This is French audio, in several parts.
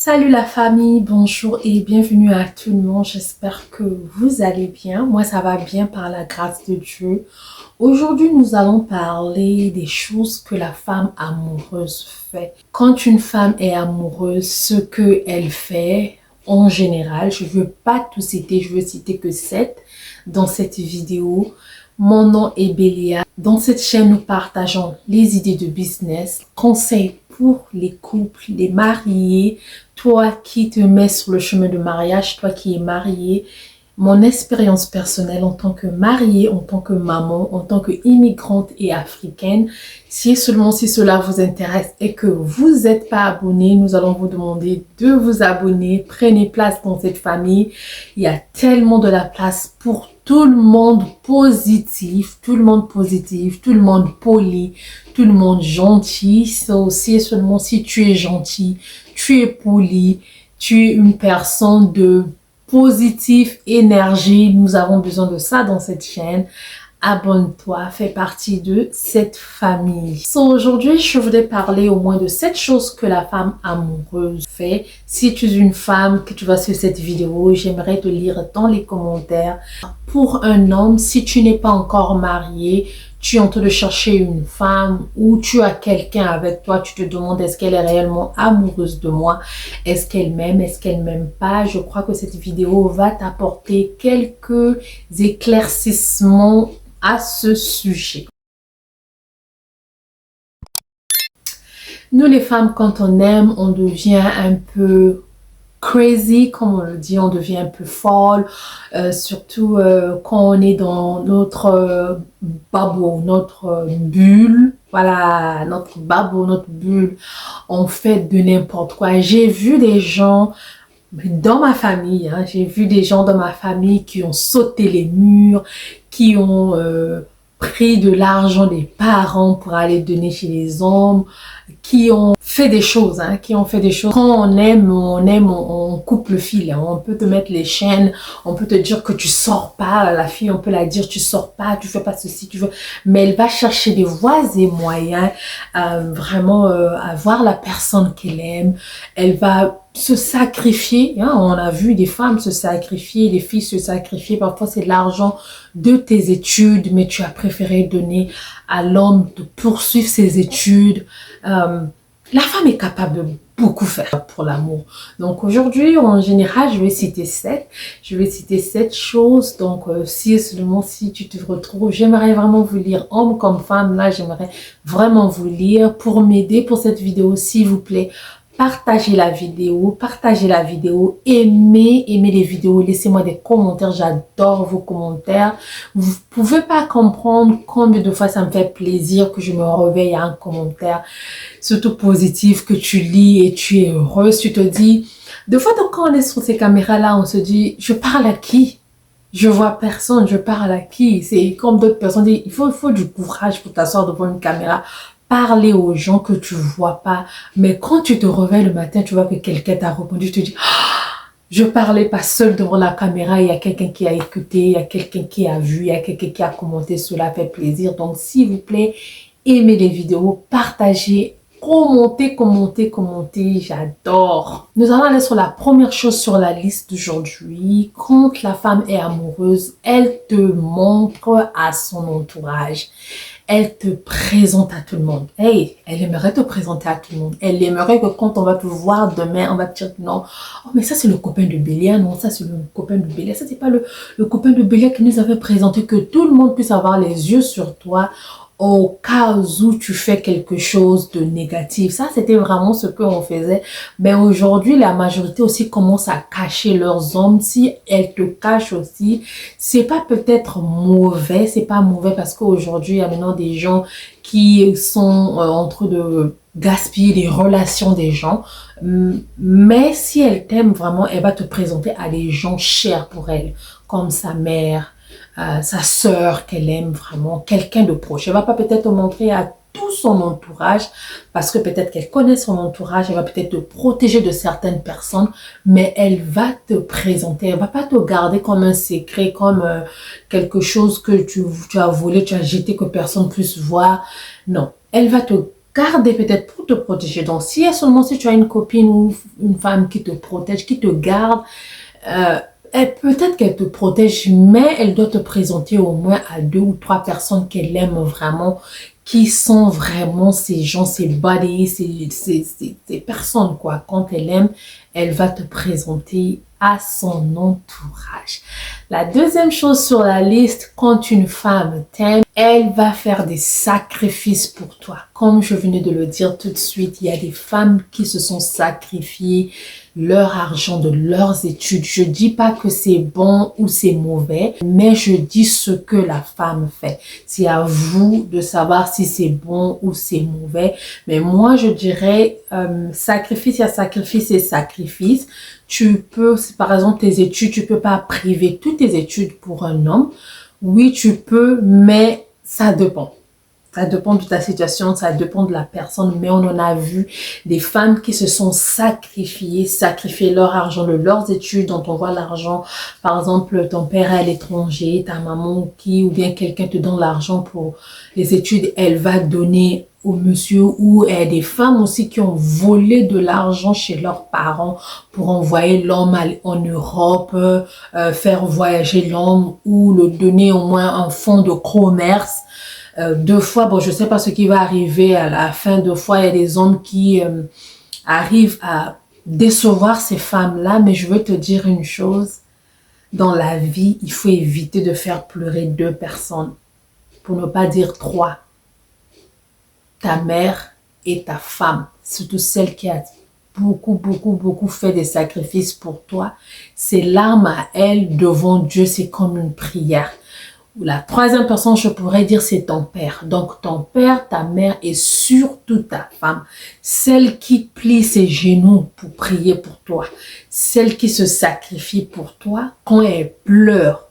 Salut la famille, bonjour et bienvenue à tout le monde. J'espère que vous allez bien. Moi, ça va bien par la grâce de Dieu. Aujourd'hui, nous allons parler des choses que la femme amoureuse fait. Quand une femme est amoureuse, ce qu'elle fait en général, je ne veux pas tout citer, je veux citer que 7 dans cette vidéo. Mon nom est Bélia. Dans cette chaîne, nous partageons les idées de business, conseils pour les couples, les mariés, toi qui te mets sur le chemin de mariage, toi qui es marié, mon expérience personnelle en tant que mariée, en tant que maman, en tant qu'immigrante et africaine. Si seulement si cela vous intéresse et que vous n'êtes pas abonné, nous allons vous demander de vous abonner. Prenez place dans cette famille. Il y a tellement de la place pour tout le monde positif, tout le monde positif, tout le monde poli, tout le monde gentil. C'est aussi seulement si tu es gentil, tu es poli, tu es une personne de positif, énergie. Nous avons besoin de ça dans cette chaîne. Abonne-toi, fais partie de cette famille. Aujourd'hui, je voudrais parler au moins de 7 choses que la femme amoureuse fait. Si tu es une femme que tu vas sur cette vidéo, j'aimerais te lire dans les commentaires. Pour un homme, si tu n'es pas encore marié, tu es en train de chercher une femme ou tu as quelqu'un avec toi, tu te demandes est-ce qu'elle est réellement amoureuse de moi? Est-ce qu'elle m'aime pas? Je crois que cette vidéo va t'apporter quelques éclaircissements à ce sujet. Nous les femmes, quand on aime, on devient un peu crazy, comme on le dit, on devient un peu folle, surtout quand on est dans notre bubble, notre bulle, voilà, notre bubble, notre bulle, on fait de n'importe quoi. J'ai vu des gens dans ma famille, j'ai vu des gens dans ma famille qui ont sauté les murs, qui ont pris de l'argent des parents pour aller donner chez les hommes, qui ont fait des choses, Quand on aime, on coupe le fil. On peut te mettre les chaînes, on peut te dire que tu sors pas. La fille, on peut la dire, tu sors pas, tu fais pas ceci, tu veux. Mais elle va chercher des voies et moyens, vraiment avoir la personne qu'elle aime. Elle va se sacrifier. On a vu des femmes se sacrifier, des filles se sacrifier. Parfois, c'est l'argent de tes études, mais tu as préféré donner à l'homme de poursuivre ses études. La femme est capable de beaucoup faire pour l'amour. Donc aujourd'hui, en général, je vais citer 7. Je vais citer 7 choses. Donc si seulement si tu te retrouves, j'aimerais vraiment vous lire, homme comme femme, là, j'aimerais vraiment vous lire pour m'aider pour cette vidéo, s'il vous plaît. Partagez la vidéo, aimez les vidéos, laissez-moi des commentaires, j'adore vos commentaires. Vous pouvez pas comprendre combien de fois ça me fait plaisir que je me réveille à un commentaire, surtout positif, que tu lis et tu es heureuse, tu te dis, des fois quand on est sur ces caméras-là, on se dit, je parle à qui? Je vois personne, je parle à qui? C'est comme d'autres personnes disent, il faut du courage pour t'asseoir devant une caméra. Parler aux gens que tu vois pas. Mais quand tu te réveilles le matin, tu vois que quelqu'un t'a répondu, tu te dis, je parlais pas seul devant la caméra, il y a quelqu'un qui a écouté, il y a quelqu'un qui a vu, il y a quelqu'un qui a commenté, cela fait plaisir. Donc, s'il vous plaît, aimez les vidéos, partagez, commentez, j'adore. Nous allons aller sur la première chose sur la liste d'aujourd'hui. Quand la femme est amoureuse, elle te montre à son entourage. Elle te présente à tout le monde. Hey, elle aimerait te présenter à tout le monde. Elle aimerait que quand on va te voir demain, on va te dire non. Oh, mais ça, c'est le copain de Bélia. Non, ça, c'est le copain de Bélia. Ça, c'est pas le copain de Bélia qui nous avait présenté, que tout le monde puisse avoir les yeux sur toi au cas où tu fais quelque chose de négatif. Ça, c'était vraiment ce qu'on faisait. Mais aujourd'hui, la majorité aussi commence à cacher leurs hommes. Si elles te cachent aussi, c'est pas peut-être mauvais. C'est pas mauvais parce qu'aujourd'hui, il y a maintenant des gens qui sont en train de gaspiller les relations des gens. Mais si elle t'aime vraiment, elle va te présenter à des gens chers pour elle, comme sa mère, sa sœur qu'elle aime vraiment, quelqu'un de proche. Elle va pas peut-être te montrer à tout son entourage parce que peut-être qu'elle connaît son entourage, elle va peut-être te protéger de certaines personnes, mais elle va te présenter, elle va pas te garder comme un secret, comme quelque chose que tu as volé, tu as jeté, que personne puisse voir. Non, elle va te garder peut-être pour te protéger. Donc, seulement si tu as une copine ou une femme qui te protège, qui te garde, peut-être qu'elle te protège, mais elle doit te présenter au moins à 2 ou 3 personnes qu'elle aime vraiment, qui sont vraiment ces gens, ces buddies, ces personnes, quoi. Quand elle aime, elle va te présenter à son entourage. La deuxième chose sur la liste, quand une femme t'aime, elle va faire des sacrifices pour toi. Comme je venais de le dire tout de suite, il y a des femmes qui se sont sacrifiées leur argent de leurs études. Je dis pas que c'est bon ou c'est mauvais, mais je dis ce que la femme fait. C'est à vous de savoir si c'est bon ou c'est mauvais. Mais moi, je dirais sacrifice, il y a sacrifice et sacrifice. Tu peux, par exemple, tes études, tu peux pas priver toutes tes études pour un homme. Oui, tu peux, mais ça dépend. Ça dépend de ta situation, ça dépend de la personne, mais on en a vu des femmes qui se sont sacrifiées leur argent de leurs études, dont on voit l'argent, par exemple, ton père est à l'étranger, ta maman ou bien quelqu'un te donne l'argent pour les études, elle va donner au monsieur, ou des femmes aussi qui ont volé de l'argent chez leurs parents pour envoyer l'homme en Europe, faire voyager l'homme ou le donner au moins un fonds de commerce. 2 fois, bon, je sais pas ce qui va arriver à la fin. 2 fois, il y a des hommes qui arrivent à décevoir ces femmes-là, mais je veux te dire une chose. Dans la vie, il faut éviter de faire pleurer 2 personnes, pour ne pas dire 3. Ta mère et ta femme, surtout celle qui a beaucoup fait des sacrifices pour toi. Ces larmes à elle devant Dieu, c'est comme une prière. La troisième personne, je pourrais dire, c'est ton père. Donc, ton père, ta mère et surtout ta femme. Celle qui plie ses genoux pour prier pour toi. Celle qui se sacrifie pour toi. Quand elle pleure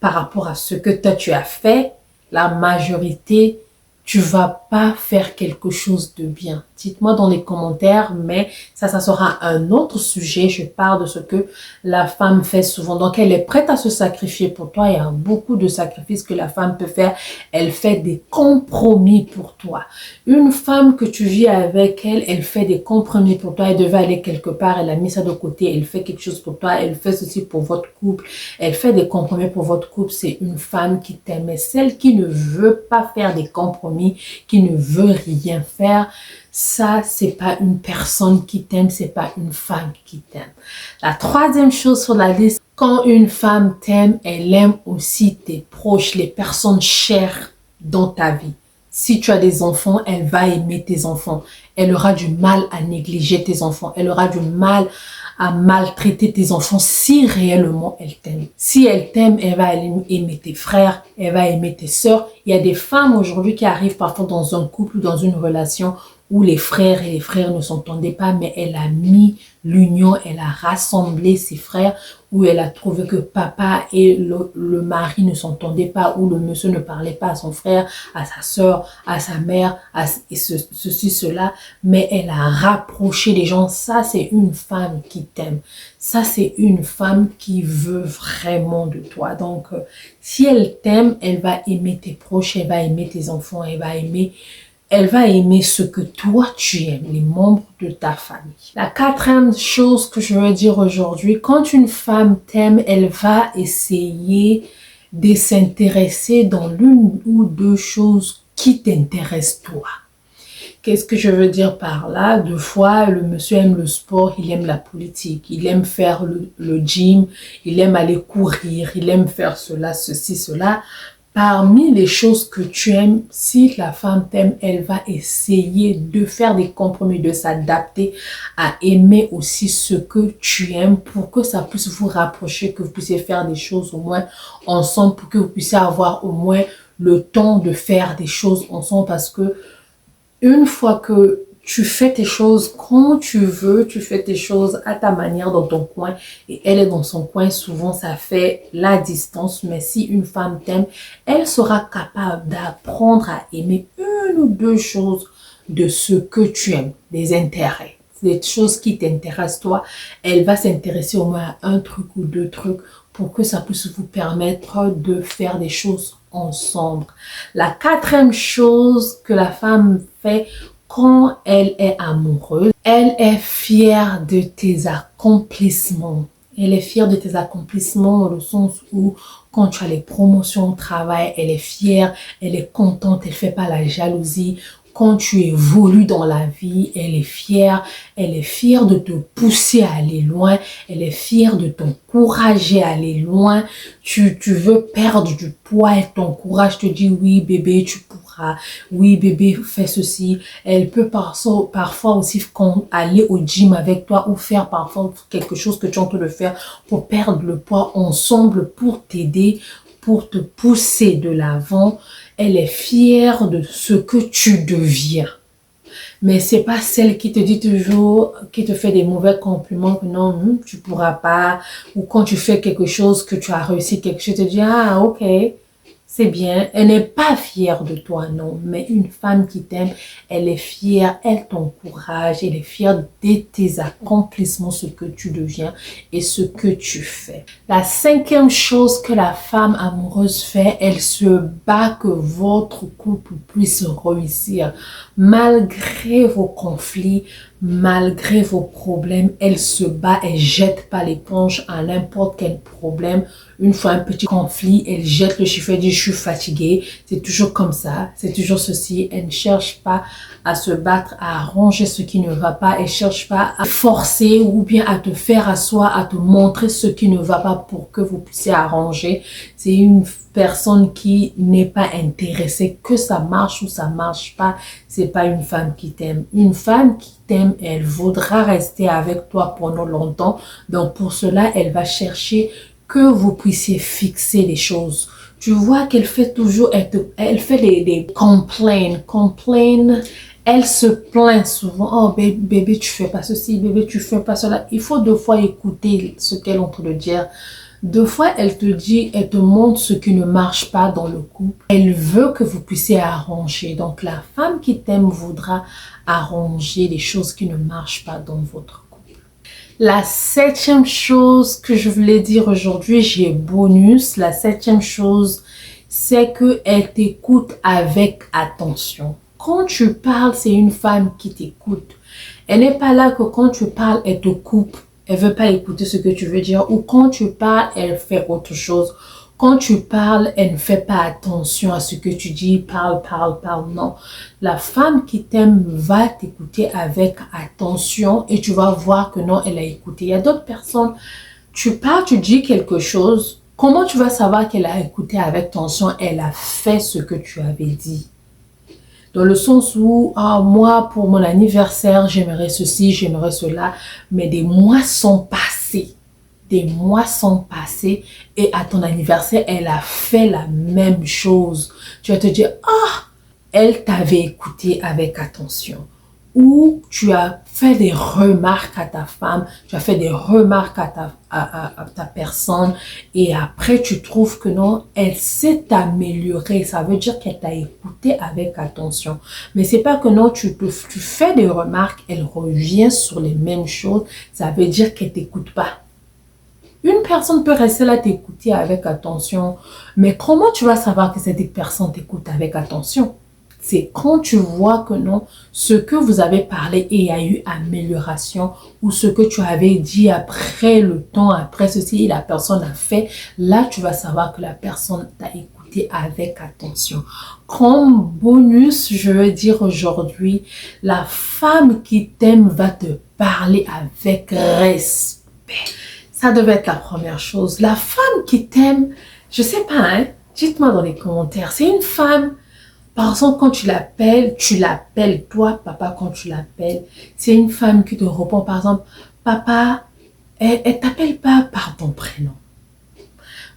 par rapport à ce que toi tu as fait, la majorité, tu vas pas faire quelque chose de bien. Dites-moi dans les commentaires, mais ça sera un autre sujet. Je parle de ce que la femme fait souvent. Donc, elle est prête à se sacrifier pour toi. Il y a beaucoup de sacrifices que la femme peut faire. Elle fait des compromis pour toi. Une femme que tu vis avec elle, elle fait des compromis pour toi. Elle devait aller quelque part, elle a mis ça de côté. Elle fait quelque chose pour toi. Elle fait ceci pour votre couple. Elle fait des compromis pour votre couple. C'est une femme qui t'aime. Mais celle qui ne veut pas faire des compromis, qui ne veut rien faire, ça, c'est pas une personne qui t'aime, c'est pas une femme qui t'aime. La troisième chose sur la liste, quand une femme t'aime, elle aime aussi tes proches, les personnes chères dans ta vie. Si tu as des enfants, elle va aimer tes enfants. Elle aura du mal à négliger tes enfants. Elle aura du mal à maltraiter tes enfants si réellement elle t'aime. Si elle t'aime, elle va aimer tes frères, elle va aimer tes sœurs. Il y a des femmes aujourd'hui qui arrivent parfois dans un couple ou dans une relation où les frères et les frères ne s'entendaient pas, mais elle a mis l'union, elle a rassemblé ses frères, où elle a trouvé que papa et le mari ne s'entendaient pas, où le monsieur ne parlait pas à son frère, à sa sœur, à sa mère, et ceci, cela, mais elle a rapproché les gens. Ça, c'est une femme qui t'aime. Ça, c'est une femme qui veut vraiment de toi. Donc, si elle t'aime, elle va aimer tes proches, elle va aimer tes enfants, elle va aimer ce que toi tu aimes, les membres de ta famille. La quatrième chose que je veux dire aujourd'hui, quand une femme t'aime, elle va essayer de s'intéresser dans l'une ou 2 choses qui t'intéressent toi. Qu'est-ce que je veux dire par là? 2 fois, le monsieur aime le sport, il aime la politique, il aime faire le gym, il aime aller courir, il aime faire cela, ceci, cela. Parmi les choses que tu aimes, si la femme t'aime, elle va essayer de faire des compromis, de s'adapter à aimer aussi ce que tu aimes pour que ça puisse vous rapprocher, que vous puissiez faire des choses au moins ensemble, pour que vous puissiez avoir au moins le temps de faire des choses ensemble, parce que une fois que tu fais tes choses quand tu veux, tu fais tes choses à ta manière dans ton coin et elle est dans son coin, souvent ça fait la distance. Mais si une femme t'aime, elle sera capable d'apprendre à aimer 1 ou 2 choses de ce que tu aimes, des intérêts, des choses qui t'intéressent toi. Elle va s'intéresser au moins à 1 truc ou 2 trucs pour que ça puisse vous permettre de faire des choses ensemble. La quatrième chose que la femme fait quand elle est amoureuse, elle est fière de tes accomplissements. Elle est fière de tes accomplissements dans le sens où quand tu as les promotions au travail, elle est fière, elle est contente, elle ne fait pas la jalousie. Quand tu évolues dans la vie, elle est fière de te pousser à aller loin, elle est fière de t'encourager à aller loin. Tu veux perdre du poids, elle t'encourage, te dit oui bébé, tu pourras, oui bébé, fais ceci. Elle peut parfois aussi aller au gym avec toi ou faire parfois quelque chose que tu es en train de faire pour perdre le poids ensemble, pour t'aider, pour te pousser de l'avant. Elle est fière de ce que tu deviens. Mais c'est pas celle qui te dit toujours, qui te fait des mauvais compliments que non, tu pourras pas. Ou quand tu fais quelque chose, que tu as réussi quelque chose, tu te dis, ah, ok, c'est bien. Elle n'est pas fière de toi, non. Mais une femme qui t'aime, elle est fière, elle t'encourage, elle est fière de tes accomplissements, ce que tu deviens et ce que tu fais. La cinquième chose que la femme amoureuse fait, elle se bat que votre couple puisse réussir. Malgré vos conflits, malgré vos problèmes, elle se bat, elle jette pas l'éponge à n'importe quel problème. Une fois un petit conflit, elle jette le chiffre, elle dit je suis fatiguée, c'est toujours comme ça, c'est toujours ceci. Elle ne cherche pas à se battre, à arranger ce qui ne va pas, elle ne cherche pas à forcer ou bien à te faire asseoir, à te montrer ce qui ne va pas pour que vous puissiez arranger. C'est une personne qui n'est pas intéressée que ça marche ou ça marche pas. C'est pas une femme qui t'aime. Une femme qui t'aime, elle voudra rester avec toi pendant longtemps. Donc pour cela, elle va chercher que vous puissiez fixer les choses. Tu vois qu'elle fait toujours, elle fait des complain. Elle se plaint souvent. Oh bébé, tu fais pas ceci, bébé, tu fais pas cela. Il faut deux fois écouter ce qu'elle est en train de dire. Deux fois, elle te dit, elle te montre ce qui ne marche pas dans le couple. Elle veut que vous puissiez arranger. Donc, la femme qui t'aime voudra arranger les choses qui ne marchent pas dans votre couple. La septième chose que je voulais dire aujourd'hui, j'ai bonus. La septième chose, c'est qu'elle t'écoute avec attention. Quand tu parles, c'est une femme qui t'écoute. Elle n'est pas là que quand tu parles, elle te coupe. Elle veut pas écouter ce que tu veux dire. Ou quand tu parles, elle fait autre chose. Quand tu parles, elle ne fait pas attention à ce que tu dis. Parle. Non. La femme qui t'aime va t'écouter avec attention et tu vas voir que non, elle a écouté. Il y a d'autres personnes, tu parles, tu dis quelque chose. Comment tu vas savoir qu'elle a écouté avec attention? Elle a fait ce que tu avais dit. Dans le sens où, moi, pour mon anniversaire, j'aimerais ceci, j'aimerais cela. Mais des mois sont passés. Des mois sont passés. Et à ton anniversaire, elle a fait la même chose. Tu vas te dire, elle t'avait écouté avec attention. Ou tu as fait des remarques à ta femme, tu as fait des remarques à ta personne et après tu trouves que non, elle s'est améliorée. Ça veut dire qu'elle t'a écouté avec attention. Mais c'est pas que non, tu fais des remarques, elle revient sur les mêmes choses. Ça veut dire qu'elle t'écoute pas. Une personne peut rester là t'écouter avec attention, mais comment tu vas savoir que cette personne t'écoute avec attention? C'est quand tu vois que non, ce que vous avez parlé et il y a eu amélioration ou ce que tu avais dit après le temps, après ceci, la personne a fait, là tu vas savoir que la personne t'a écouté avec attention. Comme bonus, je veux dire aujourd'hui, la femme qui t'aime va te parler avec respect. Ça devait être la première chose. La femme qui t'aime, je sais pas, dites-moi dans les commentaires, c'est une femme. Par exemple, quand tu l'appelles toi, papa, quand tu l'appelles. C'est une femme qui te répond, par exemple, papa, elle t'appelle pas par ton prénom.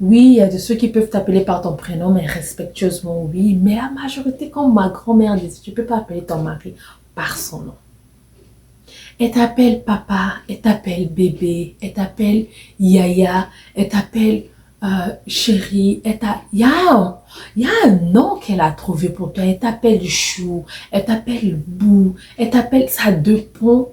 Oui, il y a de ceux qui peuvent t'appeler par ton prénom, mais respectueusement, oui. Mais la majorité, comme ma grand-mère dit, tu peux pas appeler ton mari par son nom. Elle t'appelle papa, elle t'appelle bébé, elle t'appelle yaya, elle t'appelle chérie, il y a un nom qu'elle a trouvé pour toi. Elle t'appelle chou, elle t'appelle bou, elle t'appelle, ça dépend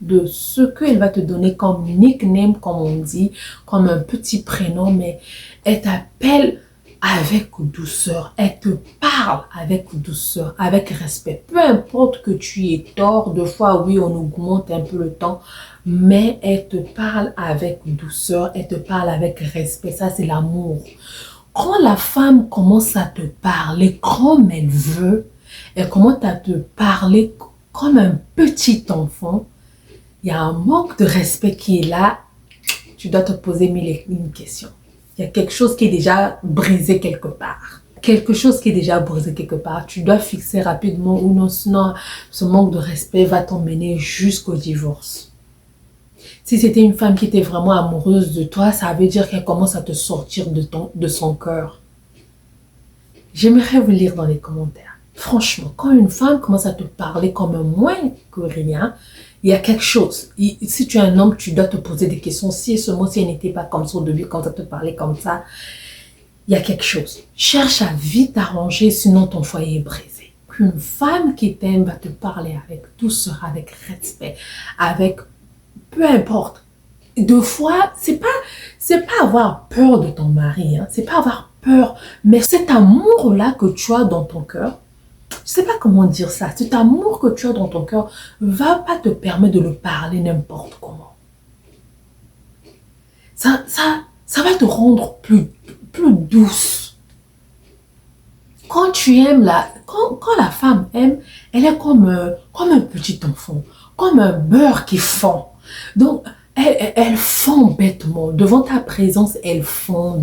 de ce qu'elle va te donner comme nickname, comme on dit, comme un petit prénom, mais elle t'appelle avec douceur. Elle te parle avec douceur, avec respect. Peu importe que tu aies tort, deux fois, oui, on augmente un peu le temps, mais elle te parle avec douceur, elle te parle avec respect. Ça, c'est l'amour. Quand la femme commence à te parler comme elle veut, elle commence à te parler comme un petit enfant, il y a un manque de respect qui est là. Tu dois te poser une question. Il y a quelque chose qui est déjà brisé quelque part. Quelque chose qui est déjà brisé quelque part. Tu dois fixer rapidement ou non, sinon ce manque de respect va t'emmener jusqu'au divorce. Si c'était une femme qui était vraiment amoureuse de toi, ça veut dire qu'elle commence à te sortir de son cœur. J'aimerais vous lire dans les commentaires. Franchement, quand une femme commence à te parler comme un moins que rien, il y a quelque chose. Si tu es un homme, tu dois te poser des questions. Si elle n'était pas comme ça au début, quand elle te parlait comme ça, il y a quelque chose. Cherche à vite arranger, sinon ton foyer est brisé. Une femme qui t'aime va te parler avec douceur, avec respect, avec peu importe. Deux fois, c'est pas avoir peur de ton mari, hein. C'est pas avoir peur, mais cet amour-là que tu as dans ton cœur, je sais pas comment dire ça, cet amour que tu as dans ton cœur va pas te permettre de le parler n'importe comment. Ça va te rendre plus douce. Quand tu aimes quand la femme aime, elle est comme un petit enfant, comme un beurre qui fond. Donc, elle fond bêtement. Devant ta présence, elle fond.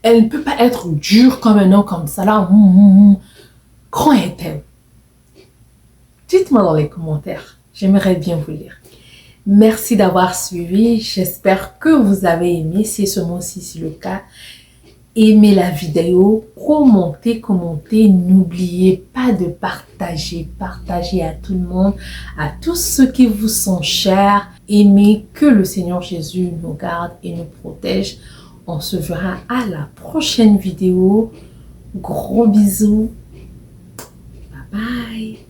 Elle ne peut pas être dure comme un homme comme ça. Là, quand elle t'aime. Dites-moi dans les commentaires. J'aimerais bien vous lire. Merci d'avoir suivi. J'espère que vous avez aimé. Si ce mois-ci, c'est le cas, aimez la vidéo, commentez. N'oubliez pas de partager. Partagez à tout le monde, à tous ceux qui vous sont chers. Aimez, que le Seigneur Jésus nous garde et nous protège. On se verra à la prochaine vidéo. Gros bisous. Bye bye.